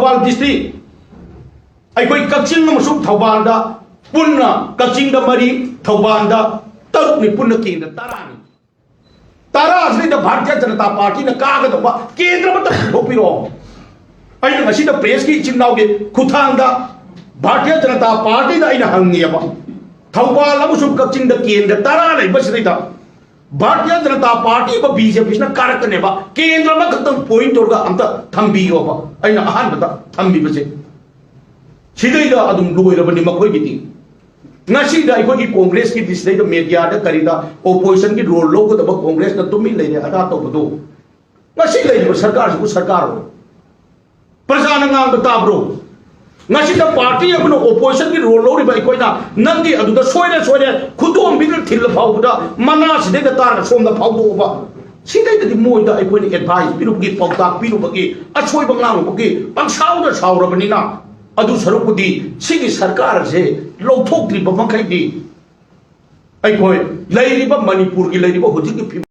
Thoubal district aikoi Kakching amasuk Thoubal da punna Kakching da mari Thoubal da taruk ni punna Kendra tara asli da Bharatiya Janata Party na kagadaba Kendra mata thopiro aina ngasi da press ki chinnaw ge khuthang da Bharatiya Janata Party da aina hangiya ba Thoubal amasuk Kakching da Kendra tara lai basri da Bharatiya Janata Party ba BJP na karakane ba Kendra ma khatam point orga amta thambiyo ba aina ahan bata thambi base sidai da adum loirabani makhoi giti ngasi da ikoi Congress ki display da media da karida opposition ki role lo ko da Congress na tumi leire ada to bodo ngasi leire sarkar ku sarkar praja na ngang ta bro ngasi da party abno opposition ki role lo ri ba ikoi na nangi adu da soire khudom bi thil phau da mana sidai da tar som da phau do ba sidai da di moi da ikoi ni advice piru gi pau ta piru ba gi achoi ba ngang ba gi pang sau da sau ra bani na adu sarukudi sigi sarkar se lawthok tri ba makai di ai koi Leiriba Manipur ki Leiriba hojik ki